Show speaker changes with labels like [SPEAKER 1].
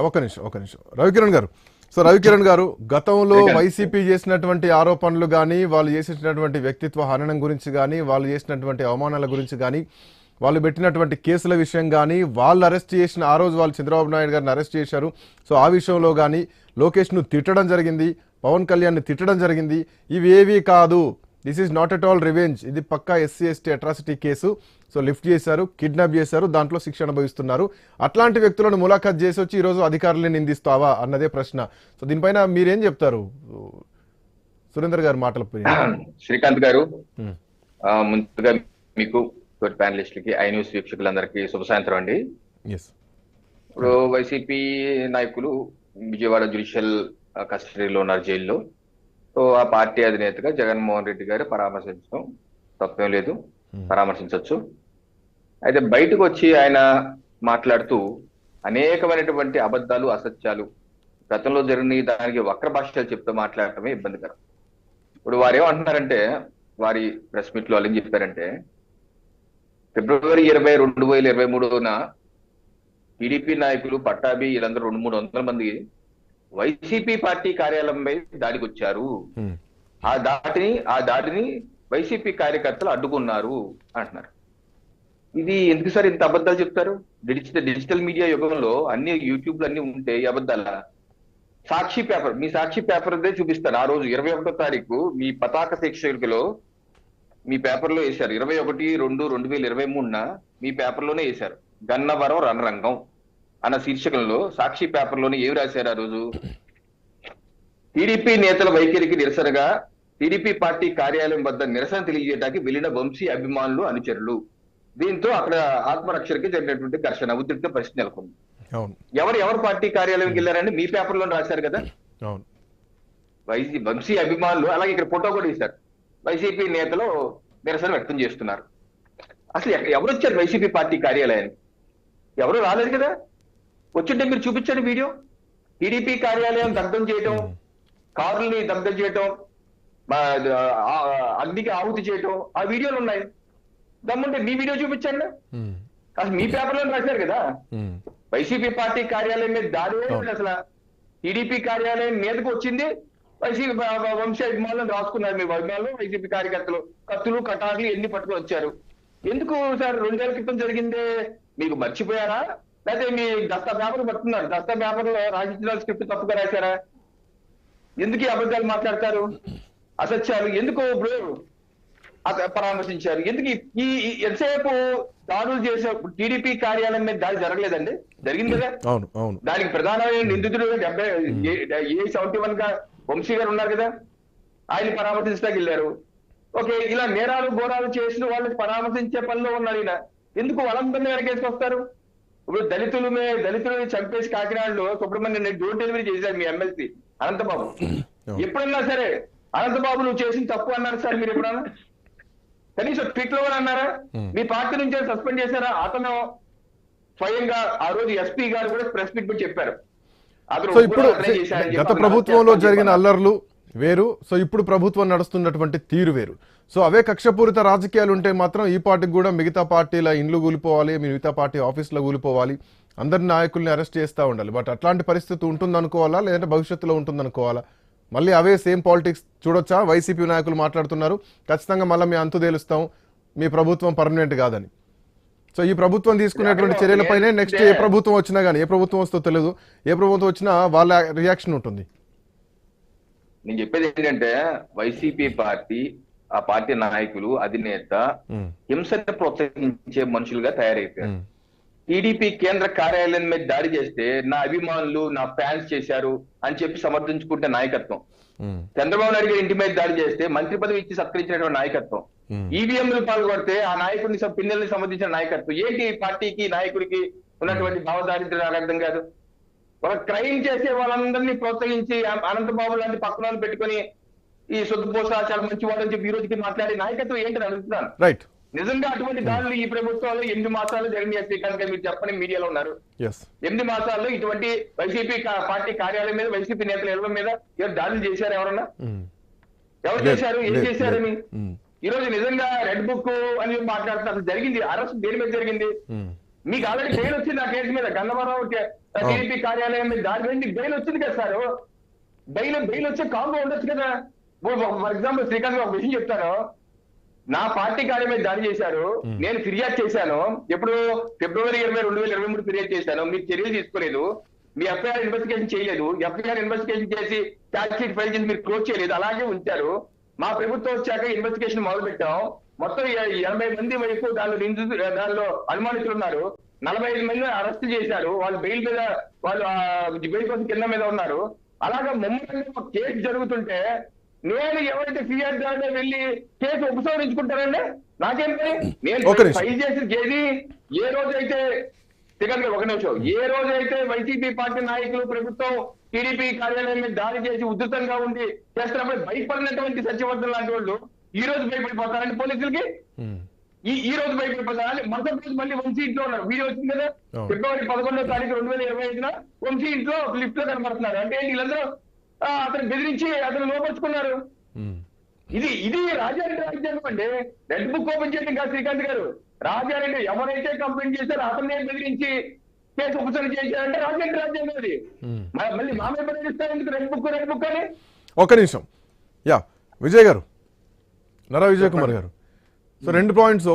[SPEAKER 1] ఒక నిమిషం రవికిరణ్ గారు. సో రవికిరణ్ గారు, గతంలో వైసీపీ చేసినటువంటి ఆరోపణలు కానీ, వాళ్ళు చేసినటువంటి వ్యక్తిత్వ హననం గురించి కానీ, వాళ్ళు చేసినటువంటి అవమానాల గురించి కానీ, వాళ్ళు పెట్టినటువంటి కేసుల విషయం కానీ, వాళ్ళు అరెస్ట్ చేసిన ఆ రోజు వాళ్ళు చంద్రబాబు నాయుడు గారిని అరెస్ట్ చేశారు. సో ఆ విషయంలో కానీ లోకేష్ను తిట్టడం జరిగింది, పవన్ కళ్యాణ్ని తిట్టడం జరిగింది. ఇవి ఏవి కాదు, this is not at all revenge, ఇది పక్కా SC ST atrocity case. So lift చేశారు, కిడ్నాప్ చేశారు, దాంట్లో శిక్ష అనుభవిస్తున్నారు. అట్లాంటి వ్యక్తులను ములాఖాత్ చేసి వచ్చి ఈరోజు అధికారులను నిందిస్తావా అన్నదే ప్రశ్న. సో దీనిపైన మీరేం చెప్తారు సురేందర్ గారి మాటల?
[SPEAKER 2] శ్రీకాంత్ గారు, ముందుగా మీకు ప్యానలిస్టులకి, ఐ న్యూస్ వీక్షకులందరికీ శుభ సాయంత్రం అండి. ఇప్పుడు వైసీపీ నాయకులు విజయవాడ జ్యుడిషియల్ కస్టడీలో ఉన్నారు, జైల్లో. సో ఆ పార్టీ అధినేతగా జగన్మోహన్ రెడ్డి గారు పరామర్శించడం తప్పేం లేదు, పరామర్శించవచ్చు. అయితే బయటకు వచ్చి ఆయన మాట్లాడుతూ అనేకమైనటువంటి అబద్ధాలు, అసత్యాలు, గతంలో జరిగిన దానికి వక్ర భాషలు చెప్తూ మాట్లాడటమే ఇబ్బందికరం. ఇప్పుడు వారు ఏమంటున్నారంటే, వారి ప్రెస్ మీట్ లో వాళ్ళు ఏం చెప్పారంటే, ఫిబ్రవరి 20, 2023న టీడీపీ నాయకులు పట్టాభి వీళ్ళందరూ 200-300 మంది వైసీపీ పార్టీ కార్యాలయంపై దాడికి వచ్చారు. ఆ దాడిని వైసీపీ కార్యకర్తలు అడ్డుకున్నారు అంటున్నారు. ఇది ఎందుకు సార్ ఇంత అబద్ధాలు చెప్తారు? డిజిటల్ మీడియా యుగంలో అన్ని యూట్యూబ్లు అన్ని ఉంటే ఈ అబద్ధాల? సాక్షి పేపర్, మీ సాక్షి పేపర్ చూపిస్తారు. ఆ రోజు 21వ తారీఖు మీ పతాక శీర్షికలో మీ పేపర్లో వేశారు. 21/2/2023న మీ పేపర్లోనే వేశారు, గన్నవరం రణరంగం అన్న శీర్షికల్లో సాక్షి పేపర్లోనే ఏమి రాశారు? ఆ రోజు టీడీపీ నేతల వైఖరికి నిరసనగా టీడీపీ పార్టీ కార్యాలయం వద్ద నిరసన తెలియజేయడానికి వెళ్లిన వంశీ అభిమానులు, అనుచరులు. దీంతో అక్కడ ఆత్మరక్షణకి జరిగినటువంటి ఘర్షణ, ఉద్రిక్త పరిస్థితి నెలకొంది. ఎవరు పార్టీ కార్యాలయంకి వెళ్ళారని మీ పేపర్లో రాశారు కదా. వంశీ అభిమానులు, అలాగే ఇక్కడ ఫోటో కూడా ఇస్తారు, వైసీపీ నేతలు నిరసన వ్యక్తం చేస్తున్నారు. అసలు ఎవరు వచ్చారు వైసీపీ పార్టీ కార్యాలయానికి? ఎవరు రాలేదు కదా. వచ్చింటే మీరు చూపించండి వీడియో. టీడీపీ కార్యాలయం దగ్ధం చేయటం, కారుల్ని దగ్ధం చేయటం, అగ్నికి ఆహుతి చేయటం, ఆ వీడియోలు ఉన్నాయి. దమ్ముంటే మీ వీడియో చూపించండి. అసలు మీ పేపర్లో రాశారు కదా వైసీపీ పార్టీ కార్యాలయం మీద దాడి. అసలు టీడీపీ కార్యాలయం మీదకి వచ్చింది వైసీపీ వంశీ అభిమానులను రాసుకున్నారు. మీ అభిమానులు, వైసీపీ కార్యకర్తలు కత్తులు, కటార్లు ఎన్ని పట్టుకుని వచ్చారు. ఎందుకు సార్? 2 ఏళ్ల క్రితం జరిగిందే మీకు మర్చిపోయారా? లేకపోతే మీ దస్తా పేపర్ పట్టుకున్నారు, దస్తా పేపర్ లో రాజకీయాల స్క్రిప్ట్ తప్పుగా రాశారా? ఎందుకు ఈ అబద్ధాలు మాట్లాడతారు, అసత్యాలు ఎందుకు ఇప్పుడు పరామర్శించారు? ఎందుకు ఈ ఎంతసేపు దాడులు చేసే టీడీపీ కార్యాలయం మీద దాడి జరగలేదండి? జరిగింది కదా. దానికి ప్రధానమైన నిందితుడు 71 గా వంశీ గారు ఉన్నారు కదా, ఆయన పరామర్శించడానికి వెళ్ళారు. ఓకే, ఇలా నేరాలు ఘోరాలు చేసిన వాళ్ళని పరామర్శించే పనిలో ఉన్నారు ఈయన. ఎందుకు వాళ్ళందరినీ వెనకేసుకొస్తారు? ఇప్పుడు దళితులని చంపేసి కాకినాడలో సుబ్రహ్మణ్యం డోర్ డెలివరీ చేశారు మీ ఎమ్మెల్సీ అనంతబాబు. ఎప్పుడన్నా సరే అనంతబాబు నువ్వు చేసిన తప్పు అన్నారు సార్ మీరు ఎప్పుడన్నా? కనీసం ట్వీట్ లో కూడా అన్నారా? మీ పార్టీ నుంచి సస్పెండ్ చేశారా? అతను స్వయంగా ఆ రోజు ఎస్పీ గారు కూడా ప్రెస్ మీట్ కూడా చెప్పారు.
[SPEAKER 1] సో ఇప్పుడు గత ప్రభుత్వంలో జరిగిన అల్లర్లు వేరు, సో ఇప్పుడు ప్రభుత్వం నడుస్తున్నటువంటి తీరు వేరు. సో అవే కక్షపూరిత రాజకీయాలు ఉంటే మాత్రం ఈ పార్టీకి కూడా మిగతా పార్టీల ఇండ్లు కూలిపోవాలి, మిగతా పార్టీ ఆఫీసులో కూలిపోవాలి, అందరి నాయకుల్ని అరెస్ట్ చేస్తూ ఉండాలి. బట్ అట్లాంటి పరిస్థితి ఉంటుందనుకోవాలా, లేదంటే భవిష్యత్తులో ఉంటుందనుకోవాలా? మళ్ళీ అవే సేమ్ పాలిటిక్స్ చూడొచ్చా? వైసీపీ నాయకులు మాట్లాడుతున్నారు, ఖచ్చితంగా మళ్ళీ మీ అంతు తేలుస్తాం, మీ ప్రభుత్వం పర్మనెంట్ కాదని. సో ఈ ప్రభుత్వం తీసుకునేటువంటి చర్యలపైనే నెక్స్ట్ ఏ ప్రభుత్వం వచ్చినా కానీ, ఏ ప్రభుత్వం వస్తుందో తెలియదు, ఏ ప్రభుత్వం వచ్చినా వాళ్ళ రియాక్షన్ ఉంటుంది.
[SPEAKER 2] నేను చెప్పేది ఏంటంటే, వైసీపీ పార్టీ, ఆ పార్టీ నాయకులు, అధినేత హింసను ప్రోత్సహించే మనుషులుగా తయారైపోయారు. టీడీపీ కేంద్ర కార్యాలయం మీద దాడి చేస్తే నా అభిమానులు, నా ఫ్యాన్స్ చేశారు అని చెప్పి సమర్థించుకుంటే నాయకత్వం. చంద్రబాబు నాయుడు గారి ఇంటి మీద దాడి చేస్తే మంత్రి పదవి ఇచ్చి సత్కరించినటువంటి నాయకత్వం. ఈవీఎంలు పాల్గొడితే ఆ నాయకుడిని పిన్నెల్ని సంబంధించిన నాయకత్వం. ఏంటి పార్టీకి నాయకుడికి ఉన్నటువంటి భావదారిద్ర్యం నాకు అర్థం కాదు. ఒక క్రైమ్ చేసే వాళ్ళందరినీ ప్రోత్సహించి అనంతబాబు లాంటి పక్కన పెట్టుకుని ఈ సొద్దుపోస చాలా మంచివాడు అని చెప్పి ఈ రోజుకి మాట్లాడే నాయకత్వం ఏంటని అడుగుతున్నాను. నిజంగా అటువంటి దాడులు ఈ ప్రభుత్వంలో 8 మాసాలు జరిగినాయి కనుక మీరు చెప్పని మీడియాలో ఉన్నారు. 8 మాసాల్లో ఇటువంటి వైసీపీ పార్టీ కార్యాలయం మీద, వైసీపీ నేతల ఇళ్ల మీద దాడులు చేశారు ఎవరన్నా? ఎవరు చేశారు? ఏం చేశారని ఈ రోజు నిజంగా రెడ్ బుక్ అని మాట్లాడుతున్నారు. జరిగింది అరెస్ట్ దేని మీద జరిగింది?
[SPEAKER 3] మీకు ఆల్రెడీ బెయిల్ వచ్చింది ఆ కేసు మీద, గన్నవరం టీడీపీ కార్యాలయం మీద దాడి మీద బెయిల్ వచ్చింది కదా సార్. బెయిల్ వచ్చే కాంబో ఉండొచ్చు కదా. ఫర్ ఎగ్జాంపుల్ శ్రీకాంత్ గారు ఒక విషయం చెప్తాను. నా పార్టీ కార్యం మీద దాడి చేశారు, నేను ఫిర్యాదు చేశాను. ఎప్పుడు ఫిబ్రవరి 20, 2023 ఫిర్యాదు చేశాను. మీరు చర్యలు తీసుకోలేదు, మీ ఎఫ్ఐఆర్ ఇన్వెస్టిగేషన్ చేయలేదు. ఎఫ్ఐఆర్ ఇన్వెస్టిగేషన్ చేసి ఛార్జ్ షీట్ ఫైల్ చేసి మీరు క్లోజ్ చేయలేదు, అలాగే ఉంచారు. మా ప్రభుత్వం వచ్చాక ఇన్వెస్టిగేషన్ మొదలు పెట్టాం. మొత్తం 80 మంది వైపు దానిలో అనుమానితులు ఉన్నారు. 45 మంది అరెస్ట్ చేశారు. వాళ్ళు బెయిల్ మీద, వాళ్ళు బెయిల్ కోసం కింద మీద ఉన్నారు. అలాగా ముమ్మరంగా కేసు జరుగుతుంటే నేను ఎవరైతే ఫిర్యాదు వెళ్ళి కేసు ఉపసంహరించుకుంటానండి? నాకేం పని? నేను ఫైల్ చేసిన కేసు ఏ రోజైతే ఒక నిమిషం, ఏ రోజైతే వైసీపీ పార్టీ నాయకులు ప్రభుత్వం టీడీపీ కార్యాలయం మీద దాడి చేసి ఉధృతంగా ఉండి చేస్తున్నప్పుడు భయపడినటువంటి సత్యవర్ధన్ లాంటి వాళ్ళు ఈ రోజు భయపడిపోతారండి పోలీసులకి? ఈ రోజు భయపడిపోతారు. మరుసటి రోజు మళ్ళీ వంశీ ఇంట్లో ఉన్నారు. వీడియో వచ్చింది కదా, ఫిబ్రవరి 11వ తారీఖు 2025 వంశీ ఇంట్లో లిఫ్ట్ లో కనబడుతున్నారు. అంటే వీళ్ళందరూ అతను బెదిరించి అతను లోపరుచుకున్నారు. ఇది రాజారెడ్డి రాజ్యాంగం అండి. రెడ్ బుక్ ఓపెన్ చేయండి ఇంకా శ్రీకాంత్ గారు. రాజారెడ్డి ఎవరైతే కంప్లైంట్ చేశారో అతన్నే బెదిరించి కేసు ఉపసంహరణ చేశారంటే రాజారెడ్డి రాజ్యాంగం అది. మళ్ళీ మామే బెదిరిస్తారు ఎందుకు రెడ్ బుక్ అని?
[SPEAKER 1] ఒక నిమిషం. విజయ్ గారు, నరా విజయ్ కుమార్ గారు, సో 2 పాయింట్స్.